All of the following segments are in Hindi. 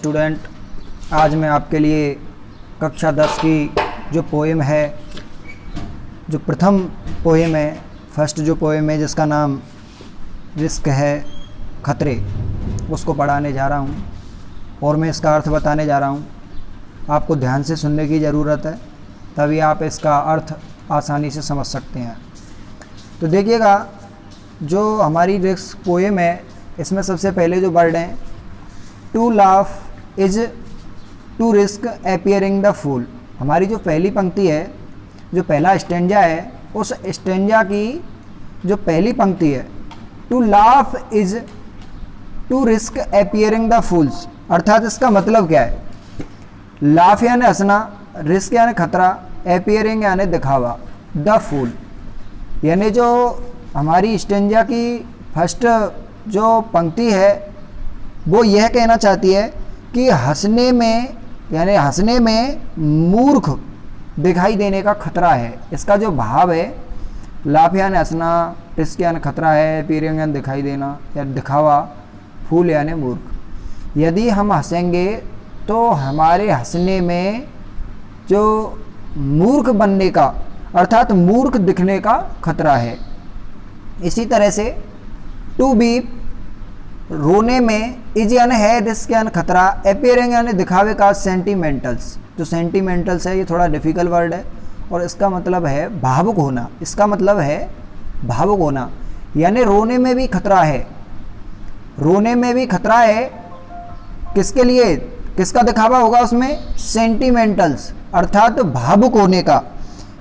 स्टूडेंट, आज मैं आपके लिए कक्षा 10 की जो पोएम है, जो प्रथम पोएम है, फर्स्ट जो पोएम है जिसका नाम रिस्क है खतरे, उसको पढ़ाने जा रहा हूँ और मैं इसका अर्थ बताने जा रहा हूँ। आपको ध्यान से सुनने की ज़रूरत है, तभी आप इसका अर्थ आसानी से समझ सकते हैं। तो देखिएगा, जो हमारी रिस्क पोएम है इसमें सबसे पहले जो वर्ड हैं, to laugh is to risk appearing the fool. हमारी जो पहली पंक्ति है, जो पहला स्टेंजा है, उस स्टेंजा की जो पहली पंक्ति है, to laugh is to risk appearing the fools, अर्थात इसका मतलब क्या है? लाफ यानी हंसना, रिस्क यानी खतरा, अपीयरिंग यानी दिखावा, द फूल यानी जो हमारी स्टेंजा की फर्स्ट जो पंक्ति है वो यह कहना चाहती है कि हंसने में यानी हंसने में मूर्ख दिखाई देने का खतरा है। इसका जो भाव है, लाफ यानी हंसना, रिस्क यानी खतरा है, अपीयरिंग यानी दिखाई देना या दिखावा, फूल यानी मूर्ख। यदि हम हंसेंगे तो हमारे हंसने में जो मूर्ख बनने का अर्थात मूर्ख दिखने का खतरा है। इसी तरह से टू बी रोने में, इज यानी है, रिस्क यानी खतरा, अपीयरिंग यानी दिखावे का, सेंटिमेंटल्स। जो सेंटिमेंटल्स है ये थोड़ा डिफिकल्ट वर्ड है और इसका मतलब है भावुक होना। इसका मतलब है भावुक होना यानी रोने में भी खतरा है। रोने में भी खतरा है किसके लिए? किसका दिखावा होगा उसमें? सेंटिमेंटल्स अर्थात भावुक होने का।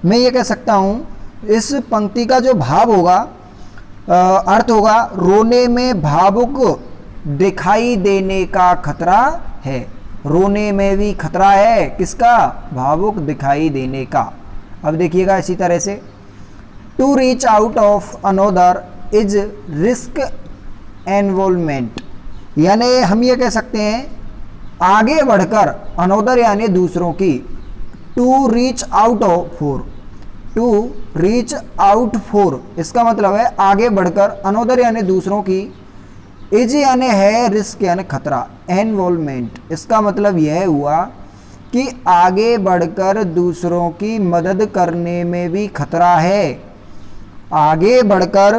मैं ये कह सकता हूँ इस पंक्ति का जो भाव होगा, अर्थ होगा, रोने में भावुक दिखाई देने का खतरा है। रोने में भी खतरा है, किसका? भावुक दिखाई देने का। अब देखिएगा इसी तरह से, to reach out of another is risk involvement, यानी हम ये कह सकते हैं आगे बढ़कर, अनोदर यानी दूसरों की, to reach out for, to reach out for इसका मतलब है आगे बढ़कर, अनोदर यानी दूसरों की, इज यानी है, रिस्क यानी खतरा, इन्वॉल्वमेंट इसका मतलब यह हुआ कि आगे बढ़कर दूसरों की मदद करने में भी खतरा है। आगे बढ़कर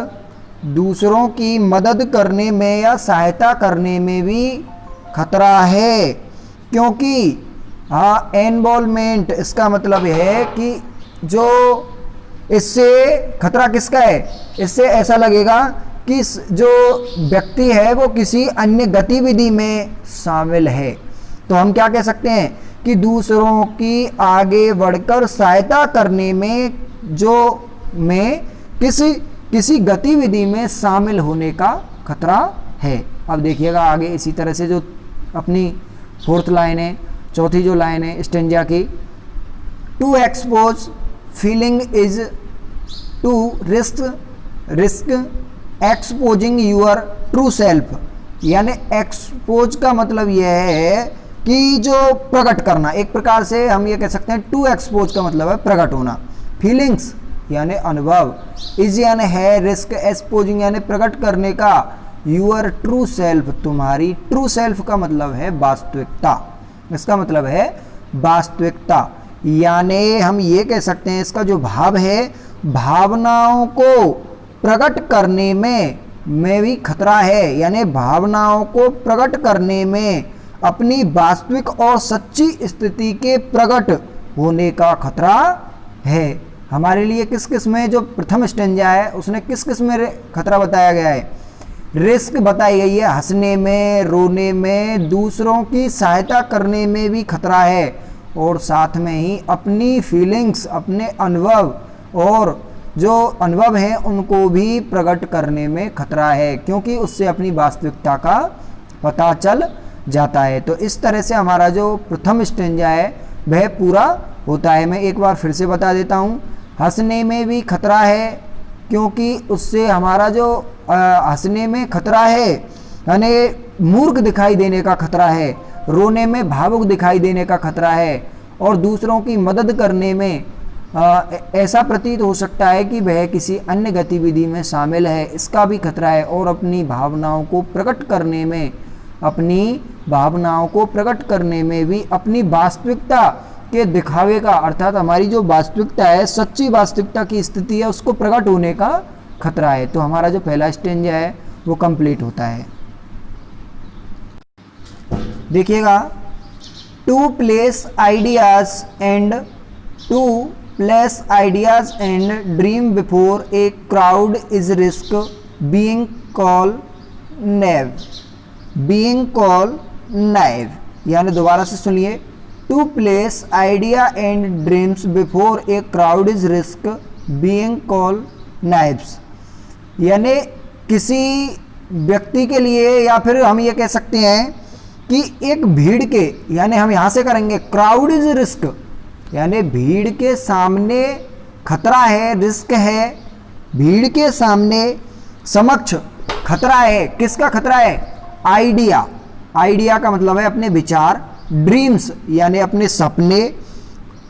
दूसरों की मदद करने में या सहायता करने में भी खतरा है, क्योंकि इन्वॉल्वमेंट इसका मतलब है कि जो इससे खतरा किसका है? इससे ऐसा लगेगा कि जो व्यक्ति है वो किसी अन्य गतिविधि में शामिल है। तो हम क्या कह सकते हैं कि दूसरों की आगे बढ़कर सहायता करने में किसी गतिविधि में शामिल होने का खतरा है। अब देखिएगा आगे इसी तरह से जो अपनी फोर्थ लाइन है, चौथी जो लाइन है स्टेंजा की, to expose feeling is to risk exposing your true self, यानी एक्सपोज का मतलब यह है कि जो प्रकट करना, एक प्रकार से हम ये कह सकते हैं टू एक्सपोज का मतलब है प्रकट होना। फीलिंग्स यानी अनुभव, इज यानी है, रिस्क एक्सपोजिंग यानी प्रकट करने का, यूर ट्रू सेल्फ तुम्हारी, ट्रू सेल्फ का मतलब है वास्तविकता, इसका मतलब है वास्तविकता। यानी हम ये कह सकते हैं इसका जो भाव है, भावनाओं को प्रकट करने में भी खतरा है, यानी भावनाओं को प्रकट करने में अपनी वास्तविक और सच्ची स्थिति के प्रकट होने का खतरा है। हमारे लिए किस किस में जो प्रथम स्टेंजा है उसने किस किस में खतरा बताया गया है? रिस्क बताई गई है, हंसने में, रोने में, दूसरों की सहायता करने में भी खतरा है, और साथ में ही अपनी फीलिंग्स, अपने अनुभव और जो अनुभव हैं उनको भी प्रकट करने में खतरा है, क्योंकि उससे अपनी वास्तविकता का पता चल जाता है। तो इस तरह से हमारा जो प्रथम स्टेंजा है वह पूरा होता है। मैं एक बार फिर से बता देता हूँ, हंसने में भी खतरा है क्योंकि उससे हमारा जो हंसने में खतरा है यानी मूर्ख दिखाई देने का खतरा है, रोने में भावुक दिखाई देने का खतरा है, और दूसरों की मदद करने में ऐसा प्रतीत हो सकता है कि वह किसी अन्य गतिविधि में शामिल है, इसका भी खतरा है, और अपनी भावनाओं को प्रकट करने में अपनी भावनाओं को प्रकट करने में भी, अपनी वास्तविकता के दिखावे का, अर्थात हमारी जो वास्तविकता है, सच्ची वास्तविकता की स्थिति है, उसको प्रकट होने का खतरा है। तो हमारा जो पहला स्टेंजा है वो कंप्लीट होता है। देखिएगा, to place ideas and dream before a crowd is risk being called naive. यानी दोबारा से सुनिए, to place idea and dreams before a crowd is risk being called naives. यानी किसी व्यक्ति के लिए, या फिर हम ये कह सकते हैं कि एक भीड़ के, यानी हम यहाँ से करेंगे क्राउड इज रिस्क, यानी भीड़ के सामने खतरा है, रिस्क है, भीड़ के सामने समक्ष खतरा है। किसका खतरा है? आइडिया। आइडिया का मतलब है अपने विचार, ड्रीम्स यानी अपने सपने,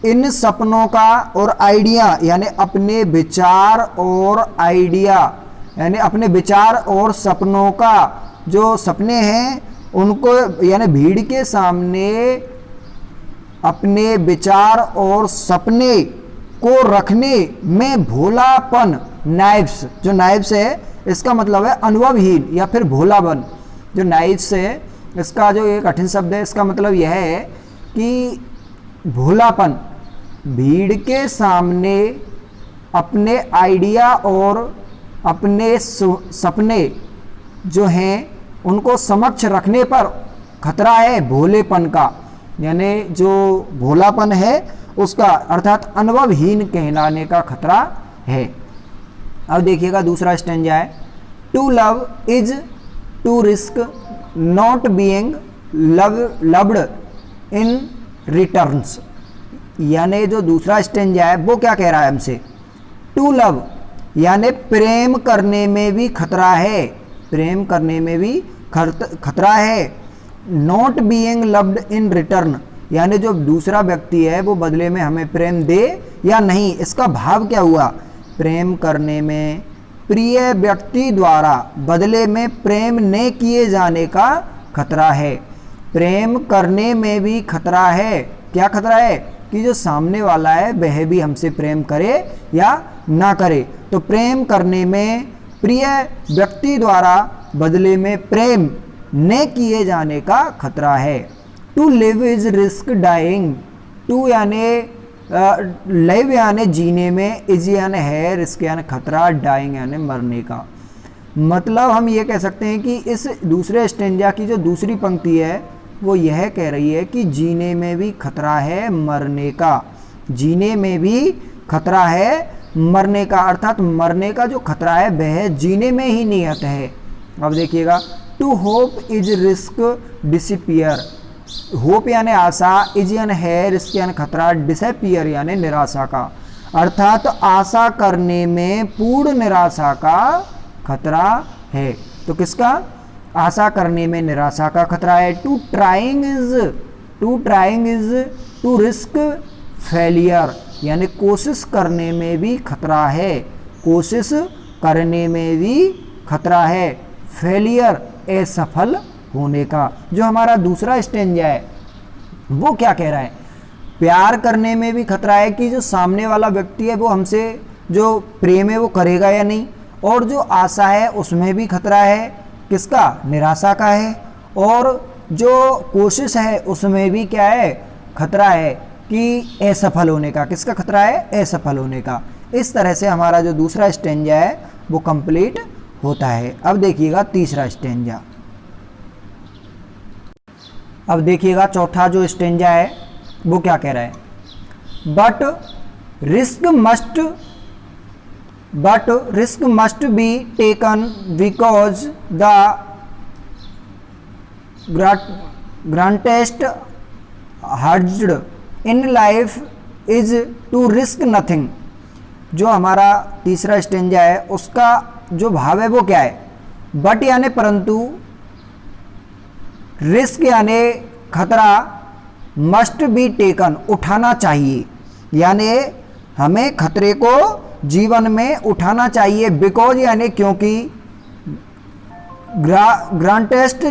इन सपनों का, और आइडिया यानी अपने विचार और आइडिया यानी अपने विचार और सपनों का, जो सपने हैं उनको, यानी भीड़ के सामने अपने विचार और सपने को रखने में भोलापन, नाइव्स, जो नाइव्स है इसका मतलब है अनुभवहीन या फिर भोलापन। जो नाइव्स है इसका जो एक कठिन शब्द है, इसका मतलब यह है कि भोलापन, भीड़ के सामने अपने आइडिया और अपने सपने जो हैं उनको समक्ष रखने पर खतरा है भोलेपन का, यानी जो भोलापन है उसका, अर्थात अनुभवहीन कहलाने का खतरा है। अब देखिएगा दूसरा स्टेंजा है, to love is to risk not being loved in returns. यानी जो दूसरा स्टेंजा है वो क्या कह रहा है हमसे, टू लव यानी प्रेम करने में भी खतरा है, प्रेम करने में भी खतरा है, not being loved in return यानी जो दूसरा व्यक्ति है वो बदले में हमें प्रेम दे या नहीं। इसका भाव क्या हुआ, प्रेम करने में प्रिय व्यक्ति द्वारा बदले में प्रेम न किए जाने का खतरा है। प्रेम करने में भी खतरा है, क्या खतरा है कि जो सामने वाला है वह भी हमसे प्रेम करे या ना करे। तो प्रेम करने में प्रिय व्यक्ति द्वारा बदले में प्रेम न किए जाने का खतरा है। To live is risk dying, to यानी लिव यानी जीने में, इज यानी है, रिस्क यानी खतरा, डाइंग यानी मरने का। मतलब हम ये कह सकते हैं कि इस दूसरे स्टेंजा की जो दूसरी पंक्ति है वो यह कह रही है कि जीने में भी खतरा है मरने का, जीने में भी खतरा है मरने का, अर्थात मरने का जो खतरा है वह जीने में ही नियत है। अब देखिएगा, to hope is risk disappear, hope यानी आशा, इज यानी है, रिस्क यानी खतरा, डिसअपियर यानी निराशा का, अर्थात आशा करने में पूर्ण निराशा का खतरा है। तो किसका? आशा करने में निराशा का खतरा है। To trying is to risk failure यानी कोशिश करने में भी खतरा है, कोशिश करने में भी खतरा है, फेलियर असफल होने का। जो हमारा दूसरा स्टेंजा है वो क्या कह रहा है, प्यार करने में भी खतरा है कि जो सामने वाला व्यक्ति है वो हमसे जो प्रेम है वो करेगा या नहीं, और जो आशा है उसमें भी खतरा है, किसका? निराशा का है, और जो कोशिश है उसमें भी क्या है? खतरा है कि असफल होने का। किसका खतरा है? असफल होने का। इस तरह से हमारा जो दूसरा स्टेंजा है वो कंप्लीट होता है। अब देखिएगा तीसरा स्टेंजा। अब देखिएगा चौथा जो स्टेंजा है वो क्या कह रहा है, but risk must be taken because the greatest हर्ज in life is to risk nothing. जो हमारा तीसरा स्टेंजा है उसका जो भाव है वो क्या है, बट यानी परंतु, रिस्क यानी खतरा, मस्ट बी टेकन उठाना चाहिए, यानी हमें खतरे को जीवन में उठाना चाहिए, बिकॉज यानी क्योंकि, ग्रांटेस्ट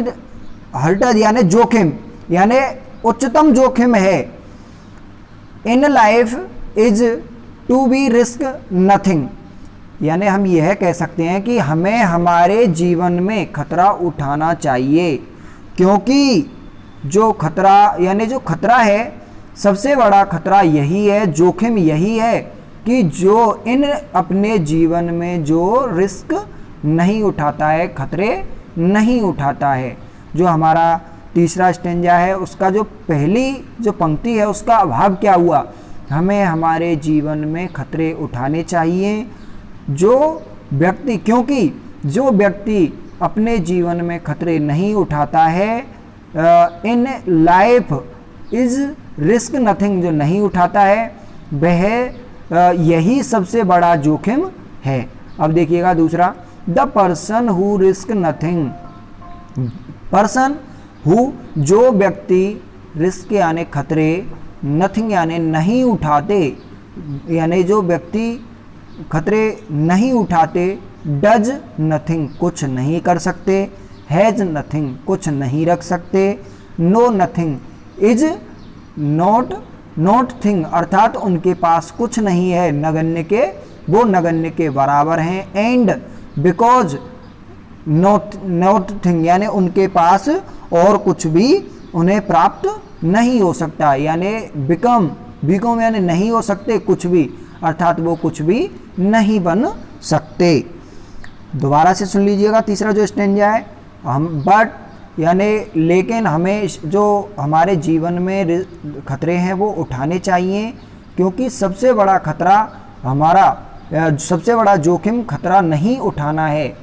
हर्टज यानी जोखिम, यानी उच्चतम जोखिम है। In life is to be risk nothing, यानी हम यह कह सकते हैं कि हमें हमारे जीवन में खतरा उठाना चाहिए, क्योंकि जो खतरा यानी जो खतरा है, सबसे बड़ा खतरा यही है, जोखिम यही है कि जो इन अपने जीवन में जो रिस्क नहीं उठाता है, खतरे नहीं उठाता है। जो हमारा तीसरा स्टेंजा है उसका जो पहली जो पंक्ति है उसका अभाव क्या हुआ, हमें हमारे जीवन में खतरे उठाने चाहिए। जो व्यक्ति, क्योंकि जो व्यक्ति अपने जीवन में खतरे नहीं उठाता है, in life is risk nothing, जो नहीं उठाता है वह यही सबसे बड़ा जोखिम है। अब देखिएगा दूसरा, the person who risk nothing, person who जो व्यक्ति रिस्क यानी खतरे, नथिंग यानी नहीं उठाते, यानी जो व्यक्ति खतरे नहीं उठाते, डज नथिंग कुछ नहीं कर सकते, हैज नथिंग कुछ नहीं रख सकते, no nothing, is not thing अर्थात उनके पास कुछ नहीं है, नगण्य के वो नगण्य के बराबर हैं, एंड बिकॉज नॉट थिंग यानी उनके पास और कुछ भी उन्हें प्राप्त नहीं हो सकता, यानी बिकम यानी नहीं हो सकते कुछ भी, अर्थात वो कुछ भी नहीं बन सकते। दोबारा से सुन लीजिएगा तीसरा जो स्टेंजा है, हम बट यानी लेकिन हमें जो हमारे जीवन में खतरे हैं वो उठाने चाहिए, क्योंकि सबसे बड़ा खतरा हमारा, सबसे बड़ा जोखिम खतरा नहीं उठाना है,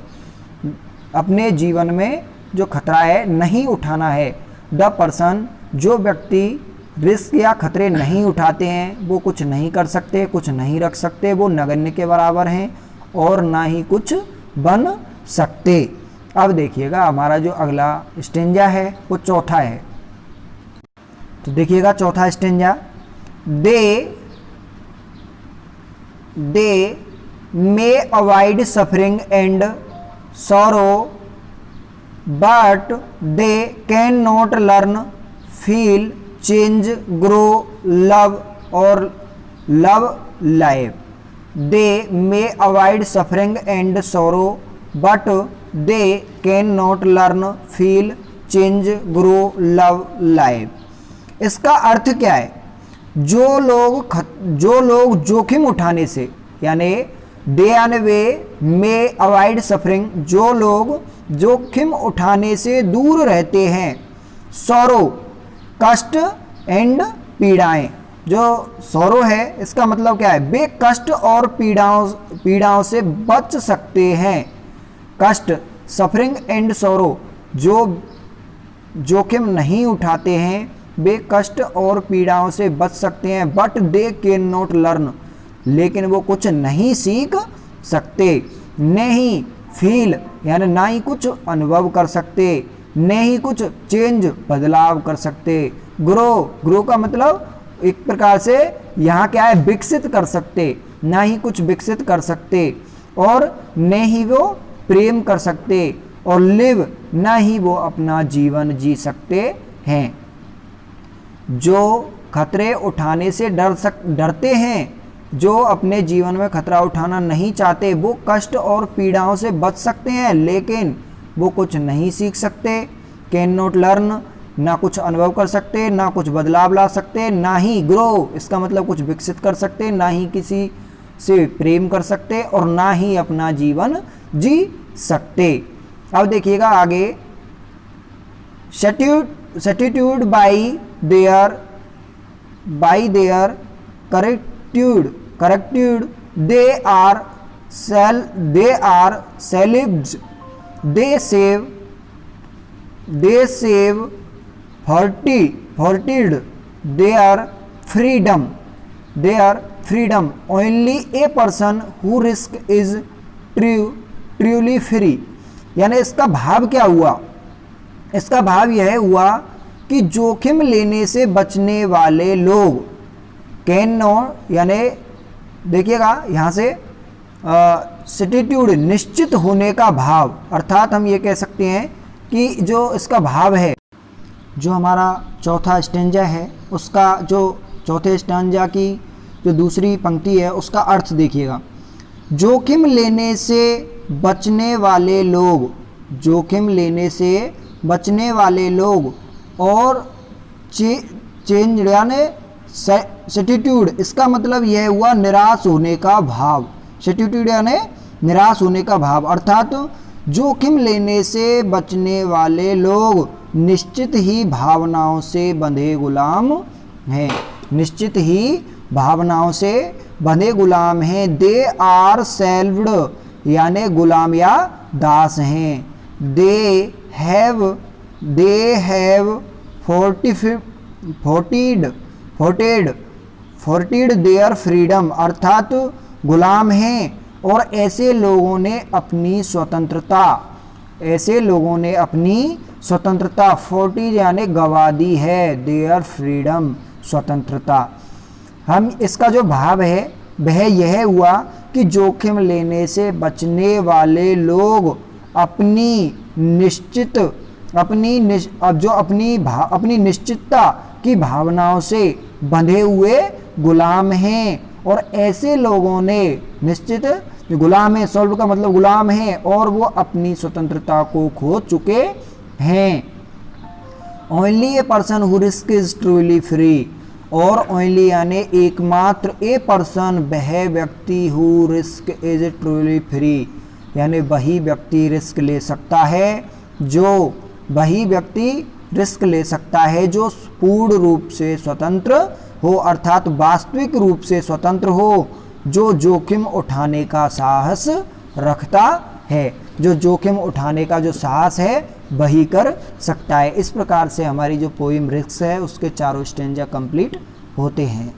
अपने जीवन में जो खतरा है नहीं उठाना है। द पर्सन जो व्यक्ति रिस्क या खतरे नहीं उठाते हैं वो कुछ नहीं कर सकते, कुछ नहीं रख सकते, वो नगण्य के बराबर हैं और ना ही कुछ बन सकते। अब देखिएगा हमारा जो अगला स्टेंजा है वो चौथा है, तो देखिएगा चौथा stanza, they may avoid suffering and sorrow but they can not learn, feel, change, grow, love और love life. They may avoid suffering and sorrow but they can not learn, feel, change, grow, love life. इसका अर्थ क्या है, जो लोग जोखिम उठाने से, यानी दे यानी वे, मे अवॉइड सफरिंग जो लोग जोखिम उठाने से दूर रहते हैं, सॉरो कष्ट एंड पीड़ाएं, जो सॉरो है इसका मतलब क्या है, वे कष्ट और पीड़ाओं से बच सकते हैं। कष्ट सफरिंग एंड सॉरो, जो जोखिम नहीं उठाते हैं वे कष्ट और पीड़ाओं से बच सकते हैं, but they can not learn, लेकिन वो कुछ नहीं सीख सकते, नहीं फील यानी ना ही कुछ अनुभव कर सकते, नहीं कुछ चेंज बदलाव कर सकते, ग्रो का मतलब एक प्रकार से यहाँ क्या है, विकसित कर सकते, ना ही कुछ विकसित कर सकते, और न ही वो प्रेम कर सकते, और लिव ना ही वो अपना जीवन जी सकते हैं। जो खतरे उठाने से डरते हैं, जो अपने जीवन में खतरा उठाना नहीं चाहते, वो कष्ट और पीड़ाओं से बच सकते हैं, लेकिन वो कुछ नहीं सीख सकते, कैन नॉट लर्न ना कुछ अनुभव कर सकते, ना कुछ बदलाव ला सकते, ना ही ग्रो इसका मतलब कुछ विकसित कर सकते, ना ही किसी से प्रेम कर सकते, और ना ही अपना जीवन जी सकते। अब देखिएगा आगे, certitude by their certitude they are सेलिब्ड, they save fortied their freedom only a person who risk is truly free। यानी इसका भाव क्या हुआ, इसका भाव यह हुआ कि जोखिम लेने से बचने वाले लोग, कैन नॉट यानी देखिएगा यहाँ से सैटिट्यूड निश्चित होने का भाव, अर्थात हम ये कह सकते हैं कि जो इसका भाव है जो हमारा चौथा स्टेंजा है उसका जो चौथे स्टेंजा की जो दूसरी पंक्ति है उसका अर्थ देखिएगा। जोखिम लेने से बचने वाले लोग, जोखिम लेने से बचने वाले लोग और चेंज यानी सेटिट्यूड, इसका मतलब यह हुआ निराश होने का भाव। सेटिट्यूड यानी निराश होने का भाव, अर्थात जोखिम लेने से बचने वाले लोग निश्चित ही भावनाओं से बंधे गुलाम हैं, निश्चित ही भावनाओं से बंधे गुलाम हैं। दे आर सेल्व्ड यानी गुलाम या दास हैं। दे हैव फोर्टिड देयर फ्रीडम, अर्थात गुलाम हैं और ऐसे लोगों ने अपनी स्वतंत्रता, ऐसे लोगों ने अपनी स्वतंत्रता फोर्टिड यानी गवा दी है, देयर फ्रीडम स्वतंत्रता। हम इसका जो भाव है वह यह हुआ कि जोखिम लेने से बचने वाले लोग अपनी निश्चितता की भावनाओं से बंधे हुए गुलाम हैं और ऐसे लोगों ने निश्चित गुलाम है, सोल्व का मतलब गुलाम है और वो अपनी स्वतंत्रता को खो चुके हैं। Only a person who risk is truly free, और ओनली यानी एकमात्र, ए पर्सन वह व्यक्ति, who risk is truly free यानी वही व्यक्ति रिस्क ले सकता है, जो वही व्यक्ति रिस्क ले सकता है जो पूर्ण रूप से स्वतंत्र हो, अर्थात वास्तविक रूप से स्वतंत्र हो, जो जोखिम उठाने का साहस रखता है। जो जोखिम उठाने का जो साहस है वही कर सकता है। इस प्रकार से हमारी जो पोइम रिस्क है उसके चारों स्टेंजा कंप्लीट होते हैं।